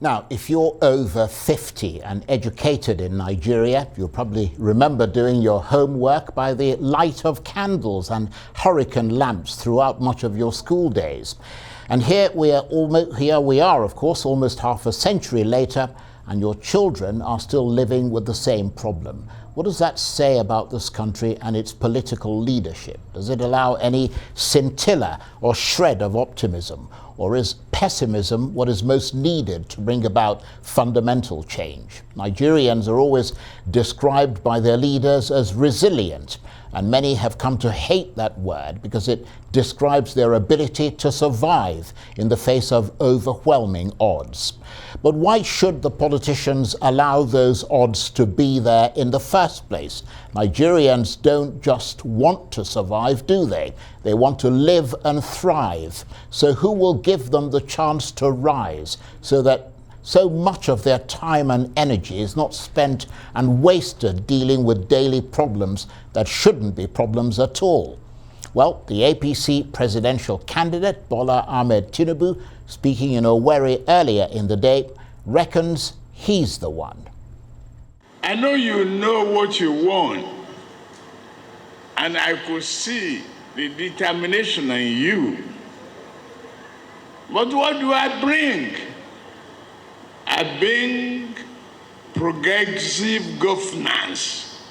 Now, if you're over 50 and educated in Nigeria, you'll probably remember doing your homework by the light of candles and hurricane lamps throughout much of your school days. And here we are, of course, almost half a century later, and your children are still living with the same problem. What does that say about this country and its political leadership? Does it allow any scintilla or shred of optimism? Or is pessimism what is most needed to bring about fundamental change? Nigerians are always described by their leaders as resilient, and many have come to hate that word because it describes their ability to survive in the face of overwhelming odds. But why should the politicians allow those odds to be there in the first place? Nigerians don't just want to survive, do they? They want to live and thrive. So who will give them the chance to rise so that so much of their time and energy is not spent and wasted dealing with daily problems that shouldn't be problems at all? Well, the APC presidential candidate, Bola Ahmed Tinubu, speaking in Owerri earlier in the day, reckons he's the one. I know you know what you want, and I could see the determination in you. But what do I bring? I bring progressive governance,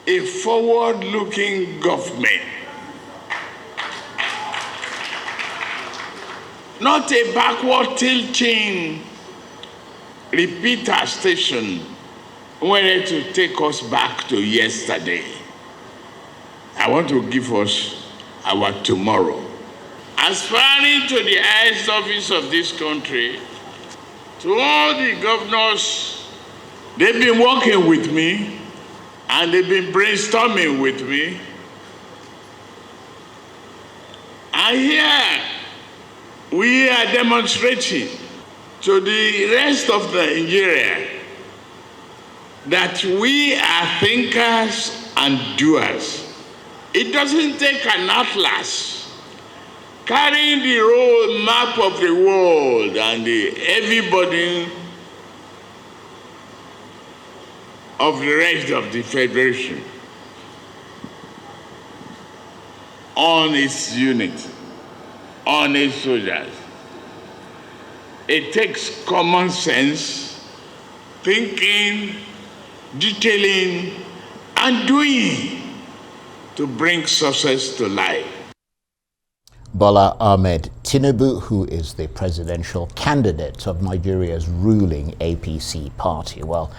a forward-looking government, not a backward tilting repeater station ready to take us back to yesterday. I want to give us our tomorrow. Aspiring to the highest office of this country, to all the governors, they've been working with me and they've been brainstorming with me. And here we are demonstrating to the rest of Nigeria that we are thinkers and doers. It doesn't take an atlas carrying the road map of the world and the heavy burden of the rest of the Federation on its unit, on its soldiers. It takes common sense, thinking, detailing, and doing to bring success to life. Bola Ahmed Tinubu, who is the presidential candidate of Nigeria's ruling APC party. Well,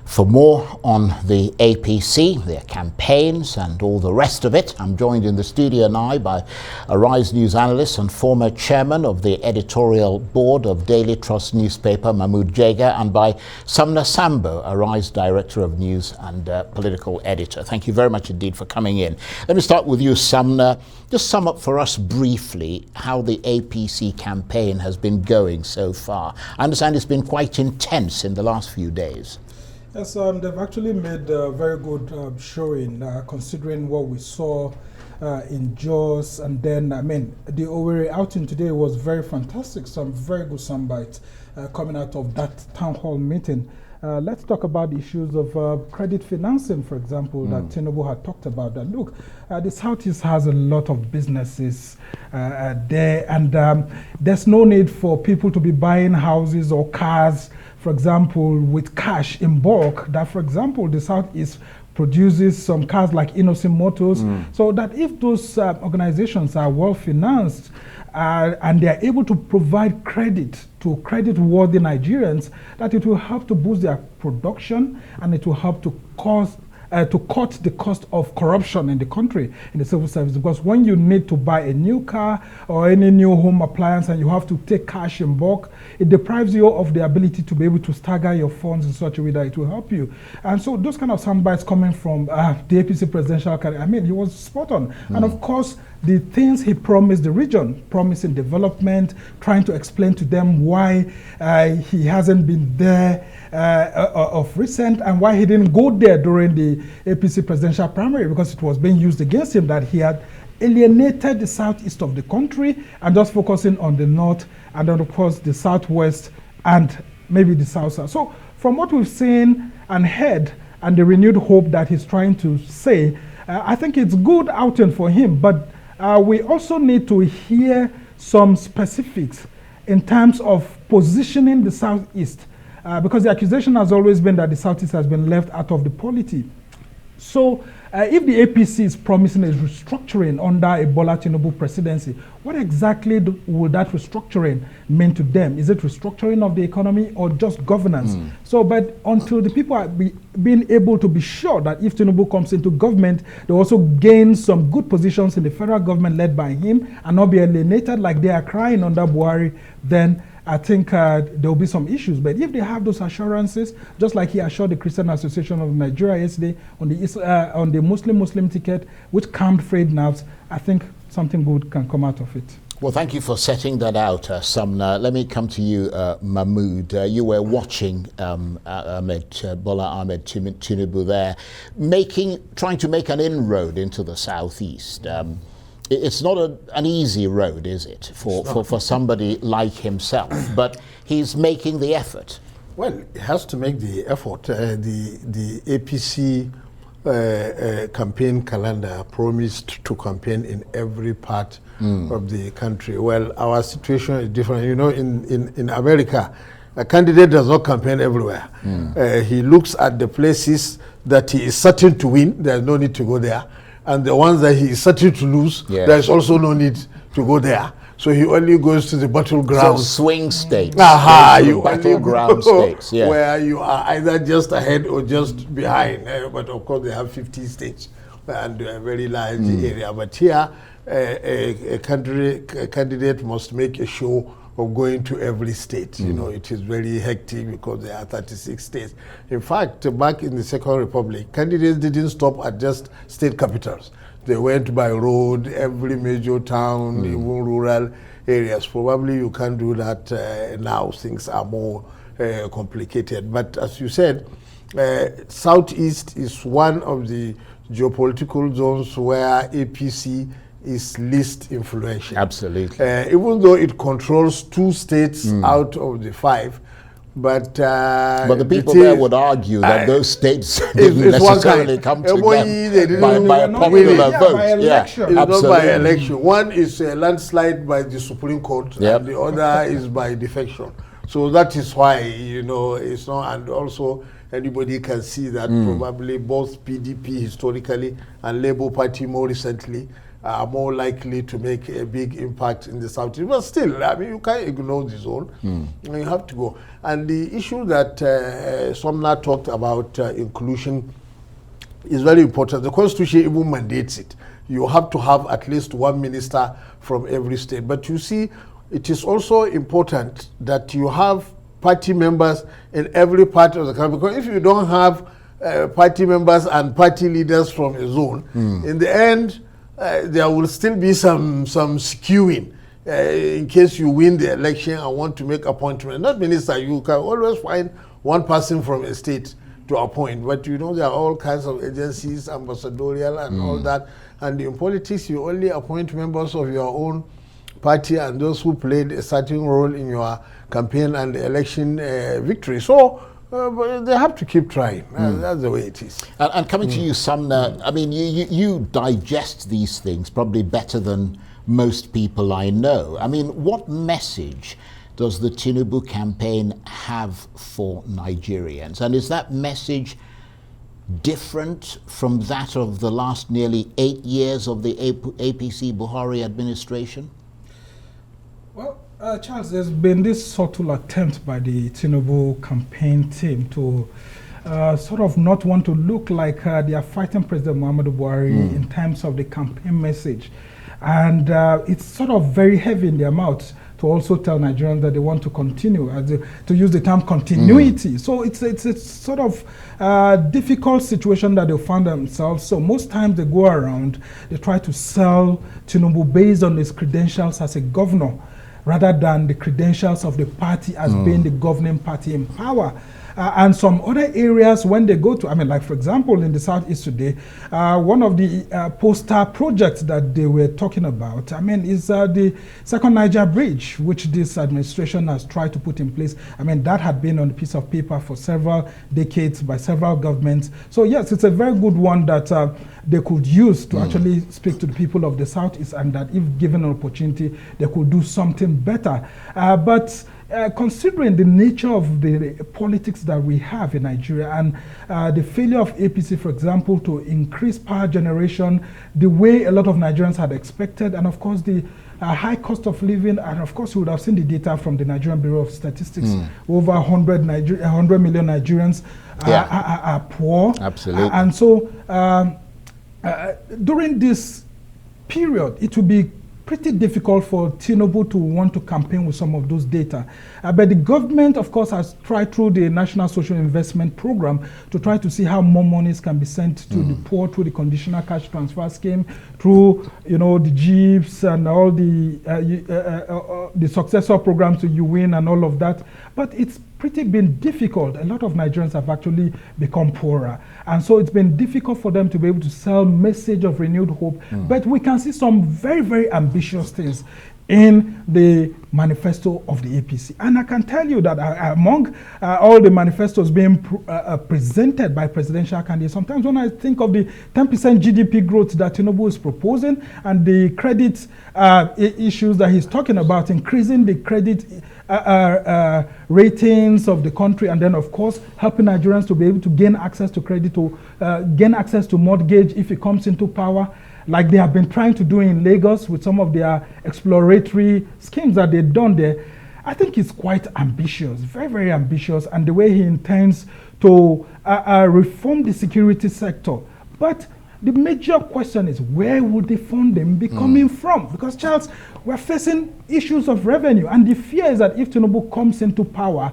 for more on the APC, their campaigns and all the rest of it, I'm joined in the studio now by Arise News analyst and former chairman of the editorial board of Daily Trust newspaper, Mahmud Jega, and by Sumner Sambo, Arise director of news and political editor. Thank you very much indeed for coming in. Let me start with you, Sumner. Just sum up for us briefly how the APC campaign has been going so far. I understand it's been quite intense in the last few days. Yes, they've actually made a very good showing, considering what we saw in Jos. And then, the Owerri outing today was very fantastic. Some very good soundbites coming out of that town hall meeting. Let's talk about the issues of credit financing, for example, that Tinubu had talked about. That look, the Southeast has a lot of businesses there, and there's no need for people to be buying houses or cars, for example, with cash in bulk. That, for example, the Southeast produces some cars like Innocent Motors, so that if those organizations are well financed and they are able to provide credit to credit-worthy Nigerians, that it will help to boost their production and it will help to cut the cost of corruption in the country, in the civil service. Because when you need to buy a new car or any new home appliance and you have to take cash in bulk, it deprives you of the ability to be able to stagger your funds in such a way that it will help you. And so those kind of soundbites coming from the APC presidential candidate, he was spot on. And of course, the things he promised the region, promising development, trying to explain to them why he hasn't been there of recent and why he didn't go there during the APC presidential primary, because it was being used against him that he had alienated the southeast of the country and just focusing on the north, and then of course the southwest and maybe the south. So from what we've seen and heard and the renewed hope that he's trying to say, I think it's good outing for him, but we also need to hear some specifics in terms of positioning the southeast, because the accusation has always been that the southeast has been left out of the polity. So if the APC is promising a restructuring under a Bola Tinubu presidency, what exactly would that restructuring mean to them? Is it restructuring of the economy or just governance? So, but until the people are being able to be sure that if Tinubu comes into government, they also gain some good positions in the federal government led by him and not be alienated like they are crying under Buhari, then I think there will be some issues. But if they have those assurances, just like he assured the Christian Association of Nigeria yesterday on the Muslim ticket, which calmed frayed nerves, I think something good can come out of it. Well, thank you for setting that out, Sumner. Let me come to you, Mahmud. You were watching Bola Ahmed Tinubu there, trying to make an inroad into the southeast. It's not an easy road, is it, for somebody like himself? But he's making the effort. Well, he has to make the effort. The APC campaign calendar promised to campaign in every part of the country. Well, our situation is different. You know, in America, a candidate does not campaign everywhere. He looks at the places that he is certain to win. There's no need to go there. And the ones that he is certain to lose, there's also no need to go there. So he only goes to the battleground. So swing states. You battleground states, where you are either just ahead or just behind. But of course, they have 50 states and a very large area. But here, a candidate must make a show of going to every state. You know, it is very hectic because there are 36 states. In fact, back in the Second Republic, candidates didn't stop at just state capitals. They went by road, every major town, even rural areas. Probably you can't do that now. Things are more complicated. But as you said, Southeast is one of the geopolitical zones where APC is least influential. Absolutely. Even though it controls 2 states out of the 5, but the people there would argue that those states didn't necessarily come together by a popular vote. By election. It's not by election. One is a landslide by the Supreme Court, and the other is by defection. So that is why, you know, it's not, and also anybody can see that probably both PDP historically and Labour Party more recently are more likely to make a big impact in the Southeast. But still, I mean, you can't ignore the zone. You have to go. And the issue that Sumner talked about, inclusion, is very important. The Constitution even mandates it. You have to have at least 1 minister from every state. But you see, it is also important that you have party members in every part of the country. Because if you don't have party members and party leaders from a zone, in the end, there will still be some skewing in case you win the election and want to make appointment. Not minister, you can always find one person from a state to appoint, but you know there are all kinds of agencies, ambassadorial and all that. And in politics, you only appoint members of your own party and those who played a certain role in your campaign and election victory. So but they have to keep trying. That's the way it is. And coming to you, Sumner, I mean, you digest these things probably better than most people I know. I mean, what message does the Tinubu campaign have for Nigerians? And is that message different from that of the last nearly 8 years of the APC Buhari administration? Well, Charles, there's been this subtle attempt by the Tinubu campaign team to sort of not want to look like they are fighting President Muhammadu Buhari in terms of the campaign message. And it's sort of very heavy in their mouths to also tell Nigerians that they want to continue, to use the term continuity. So it's sort of difficult situation that they found themselves. So most times they go around, they try to sell Tinubu based on his credentials as a governor, rather than the credentials of the party as being the governing party in power. and some other areas when they go to, I mean, like for example, in the Southeast today, one of the poster projects that they were talking about, I mean, is the Second Niger Bridge, which this administration has tried to put in place. I mean, that had been on a piece of paper for several decades by several governments. So yes, it's a very good one that they could use to actually speak to the people of the Southeast, and that if given an opportunity, they could do something better. But considering the nature of the politics that we have in Nigeria and the failure of APC, for example, to increase power generation the way a lot of Nigerians had expected, and of course the high cost of living, and of course you would have seen the data from the Nigerian Bureau of Statistics, over 100 million Nigerians are poor. Absolutely. And so during this period, it will be pretty difficult for Tinubu to want to campaign with some of those data. But the government, of course, has tried through the National Social Investment Program to try to see how more monies can be sent to the poor through the conditional cash transfer scheme, through, you know, the JIPs and all the successor programs to UWIN and all of that. But it's pretty been difficult. A lot of Nigerians have actually become poorer. And so it's been difficult for them to be able to sell message of renewed hope. But we can see some very, very ambitious things in the manifesto of the APC. And I can tell you that among all the manifestos being presented by presidential candidates, sometimes when I think of the 10% GDP growth that Tinubu is proposing and the credit issues that he's talking about, increasing the credit ratings of the country, and then of course helping Nigerians to be able to gain access to credit, to gain access to mortgage if he comes into power, like they have been trying to do in Lagos with some of their exploratory schemes that they've done there. I think it's quite ambitious, very, very ambitious, and the way he intends to reform the security sector. But the major question is, where would the funding be coming from? Because, Charles, we're facing issues of revenue, and the fear is that if Tinubu comes into power,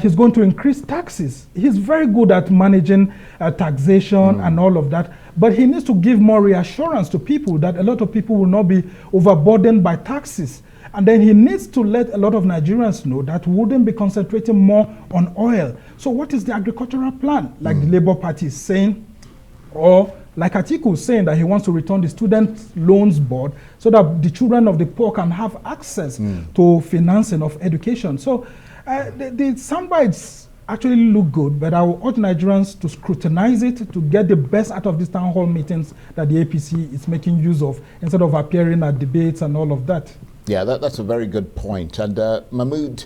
he's going to increase taxes. He's very good at managing taxation and all of that, but he needs to give more reassurance to people that a lot of people will not be overburdened by taxes. And then he needs to let a lot of Nigerians know that we wouldn't be concentrating more on oil. So what is the agricultural plan? Like the Labour Party is saying, or like Atiku is saying that he wants to return the Student Loans Board so that the children of the poor can have access to financing of education. So the soundbites actually look good, but I will urge Nigerians to scrutinize it to get the best out of these town hall meetings that the APC is making use of, instead of appearing at debates and all of that. Yeah, that's a very good point. And Mahmud,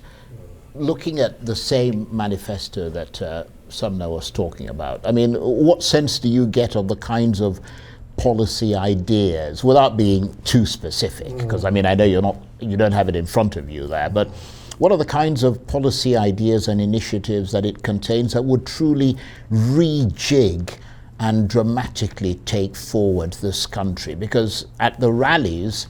looking at the same manifesto that Sumner was talking about, I mean, what sense do you get of the kinds of policy ideas, without being too specific? Because I mean, I know you don't have it in front of you there, but what are the kinds of policy ideas and initiatives that it contains that would truly rejig and dramatically take forward this country? Because at the rallies,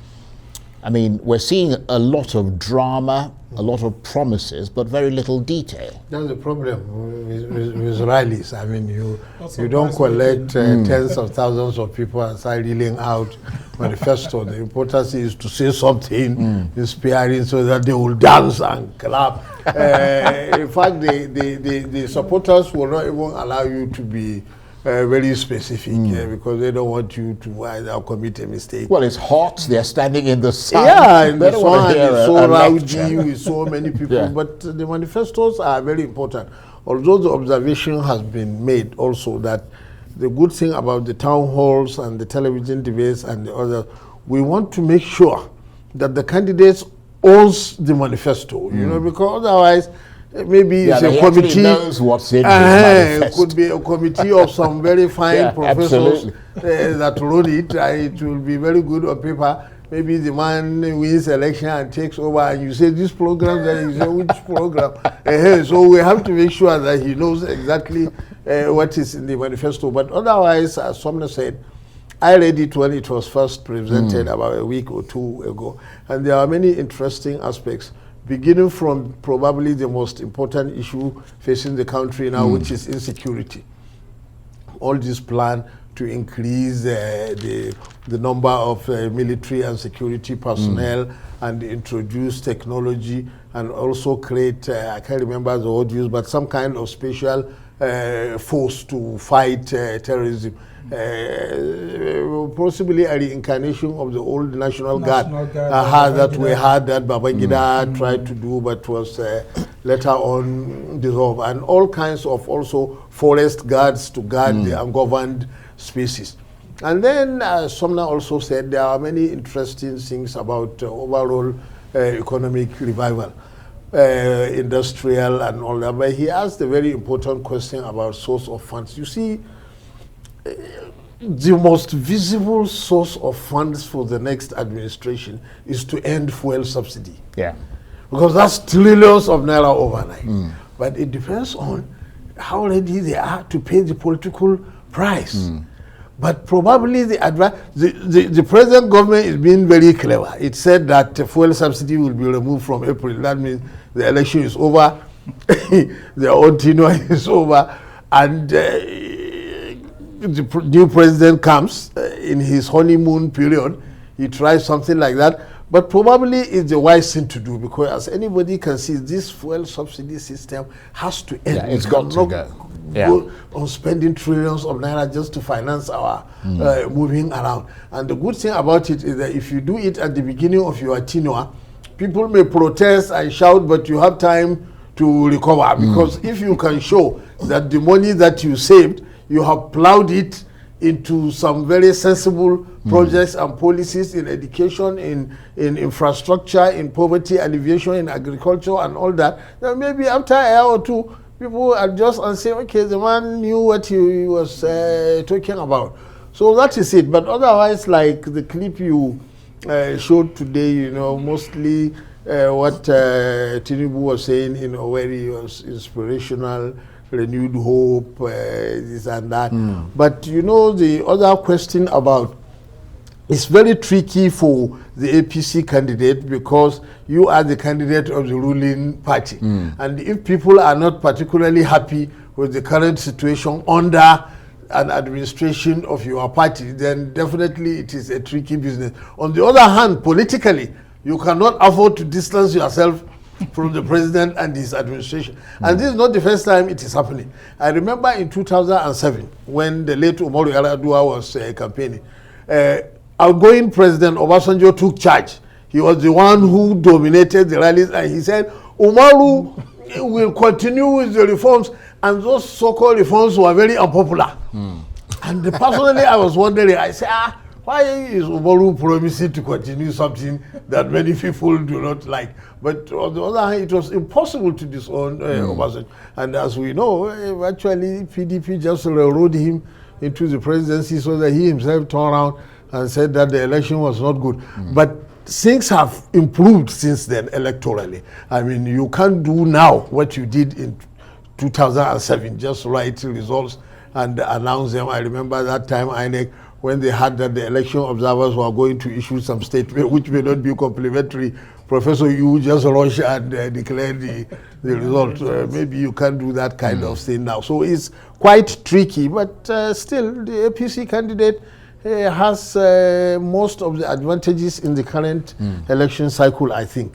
I mean, we're seeing a lot of drama, a lot of promises, but very little detail. That's the problem with rallies. I mean, you don't collect tens of thousands of people and start reeling out manifesto. The importance is to say something inspiring so that they will dance and clap. In fact, the supporters will not even allow you to be very specific because they don't want you to either commit a mistake. Well, it's hot. They're standing in the sun. Yeah, in the sun. It's so rowdy with so many people. But the manifestos are very important. Although the observation has been made also that the good thing about the town halls and the television debates and the other, we want to make sure that the candidates owns the manifesto. You know, because otherwise, maybe it's a committee. Knows what's in it could be a committee of some very fine professors that wrote it. It will be very good on paper. Maybe the man wins election and takes over, and you say this program, then you say which program. So we have to make sure that he knows exactly what is in the manifesto. But otherwise, as Sumner said, I read it when it was first presented about a week or two ago, and there are many interesting aspects, beginning from probably the most important issue facing the country now, which is insecurity. All this plan to increase the number of military and security personnel and introduce technology and also create, I can't remember the word used, but some kind of special force to fight terrorism. Possibly a reincarnation of the old National Guard that we had that Babangida tried to do, but was later on dissolved, and all kinds of also forest guards to guard the ungoverned spaces. And then Sumner also said there are many interesting things about overall economic revival, industrial and all that, but he asked a very important question about source of funds. You see, the most visible source of funds for the next administration is to end fuel subsidy. Yeah. Because that's trillions of naira overnight. But it depends on how ready they are to pay the political price. But probably the present government is being very clever. It said that fuel subsidy will be removed from April. That means the election is over, the old tenure is over, and the new president comes in his honeymoon period. He tries something like that. But probably it's the wise thing to do, because as anybody can see, this fuel subsidy system has to end. Yeah, it's got to go. Go on spending trillions of naira just to finance our moving around. And the good thing about it is that if you do it at the beginning of your tenure, people may protest and shout, but you have time to recover. Because if you can show that the money that you saved, you have plowed it into some very sensible projects and policies in education, in infrastructure, in poverty alleviation, in agriculture and all that, then maybe after a year or two, people adjust and say, okay, the man knew what he was talking about. So that is it. But otherwise, like the clip you showed today, you know, mostly what Tinubu was saying, you know, where he was inspirational, renewed hope, this and that. But you know, the other question about, it's very tricky for the APC candidate, because you are the candidate of the ruling party. And if people are not particularly happy with the current situation under an administration of your party, then definitely it is a tricky business. On the other hand, politically, you cannot afford to distance yourself from the president and his administration. And this is not the first time it is happening. I remember in 2007, when the late Umaru Yar'Adua was campaigning, outgoing President Obasanjo took charge. He was the one who dominated the rallies, and he said, Umaru will continue with the reforms, and those so-called reforms were very unpopular. And personally, I was wondering, I said, why is Umaru promising to continue something that many people do not like? But on the other hand, it was impossible to disown Obasanjo. And as we know, actually, PDP just railroaded him into the presidency, so that he himself turned around and said that the election was not good. But things have improved since then electorally. I mean, you can't do now what you did in 2007, just write results and announce them. I remember that time INEC, when they had that the election observers were going to issue some statement which may not be complimentary, Professor, you just rush and declare the result. Maybe you can't do that kind of thing now. So it's quite tricky, but still the APC candidate has most of the advantages in the current election cycle, I think.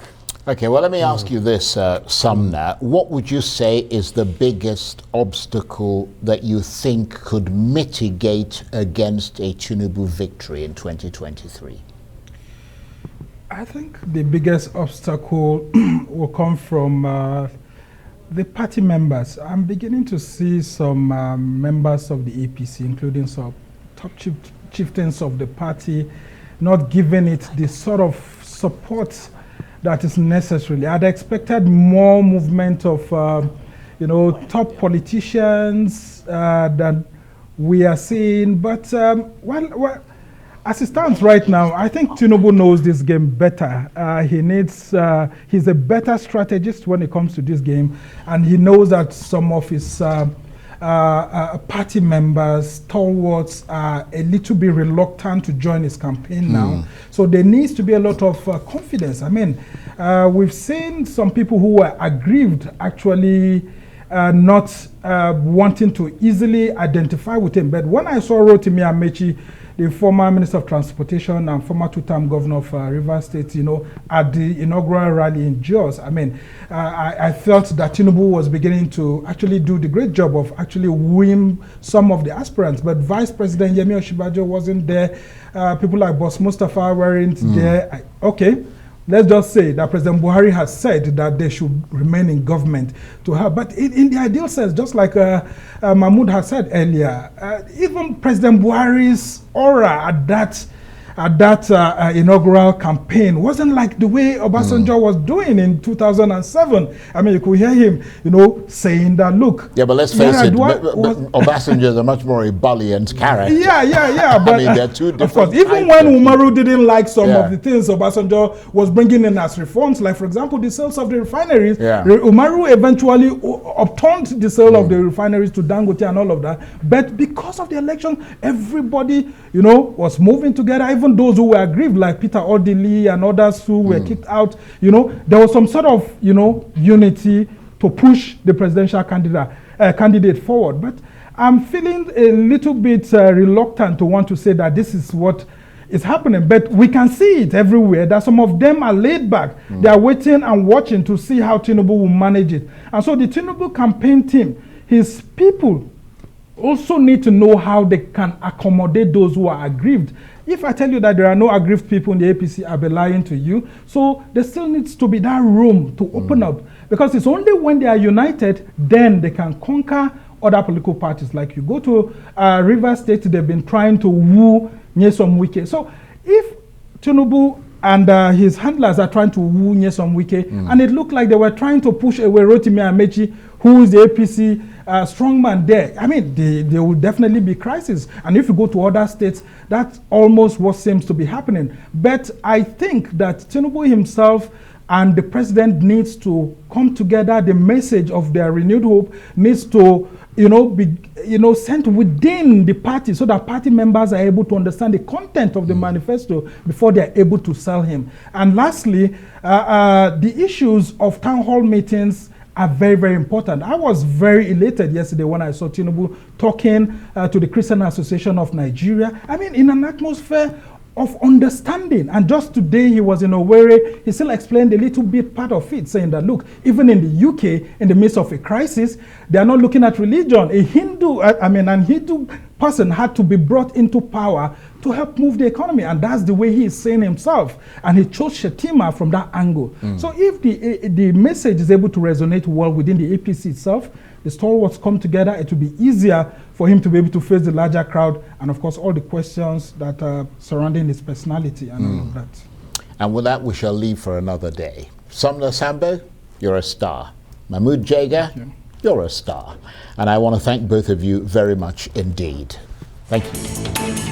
Okay, well, let me ask you this, Sumner. What would you say is the biggest obstacle that you think could mitigate against a Tinubu victory in 2023? I think the biggest obstacle will come from the party members. I'm beginning to see some members of the APC, including some top chieftains of the party, not giving it the sort of support that is necessary. I'd expected more movement of, top politicians than we are seeing. But well, as it stands right now, I think Tinubu knows this game better. He's a better strategist when it comes to this game, and he knows that some of his party members, stalwarts, are a little bit reluctant to join his campaign now. So there needs to be a lot of confidence. I mean, we've seen some people who were aggrieved actually not wanting to easily identify with him. But when I saw Rotimi Amechi, the former Minister of Transportation and former two-term governor of Rivers State, at the inaugural rally in Jos, I mean, I felt that Tinubu was beginning to actually do the great job of actually wooing some of the aspirants. But Vice President Yemi Osinbajo wasn't there. People like Boss Mustafa weren't there. Okay. Let's just say that President Buhari has said that they should remain in government to have, but in the ideal sense, just like Mahmud has said earlier, even President Buhari's aura at that inaugural campaign wasn't like the way Obasanjo was doing in 2007. I mean, you could hear him, saying that, look. Yeah, but let's face it, Obasanjo is a much more ebullient character. Yeah. But I mean, they're two different. Of course, even when Umaru didn't like some of the things Obasanjo was bringing in as reforms, like, for example, the sales of the refineries, Umaru eventually upturned the sale of the refineries to Dangote and all of that. But because of the election, everybody, was moving together. Even those who were aggrieved, like Peter Odili and others who were kicked out, there was some sort of, unity to push the presidential candidate forward. But I'm feeling a little bit reluctant to want to say that this is what is happening. But we can see it everywhere, that some of them are laid back. They are waiting and watching to see how Tinubu will manage it. And so the Tinubu campaign team, his people, also need to know how they can accommodate those who are aggrieved. If I tell you that there are no aggrieved people in the APC, I'll be lying to you. So there still needs to be that room to open up, because it's only when they are united, then they can conquer other political parties. Like you go to Rivers State, they've been trying to woo Nyesom Wike. So if Tinubu and his handlers are trying to woo Nyesom Wike, and it looked like they were trying to push away Rotimi Amechi, who is the APC strongman there, I mean, there will definitely be crisis. And if you go to other states, that's almost what seems to be happening. But I think that Tinubu himself and the president needs to come together. The message of their renewed hope needs to, be, sent within the party, so that party members are able to understand the content of the manifesto before they are able to sell him. And lastly, the issues of town hall meetings are very, very important. I was very elated yesterday when I saw Tinubu talking to the Christian Association of Nigeria. I mean, in an atmosphere of understanding. And just today he was in Owerri, he still explained a little bit part of it, saying that, look, even in the UK, in the midst of a crisis, they are not looking at religion. A Hindu person had to be brought into power to help move the economy, and that's the way he is saying himself. And he chose Shetima from that angle. So if the message is able to resonate well within the APC itself, the stalwarts come together, it will be easier for him to be able to face the larger crowd, and of course all the questions that are surrounding his personality and all of that. And with that, we shall leave for another day. Sumner Sambo, you're a star. Mahmud Jega, you're a star. And I want to thank both of you very much indeed. Thank you.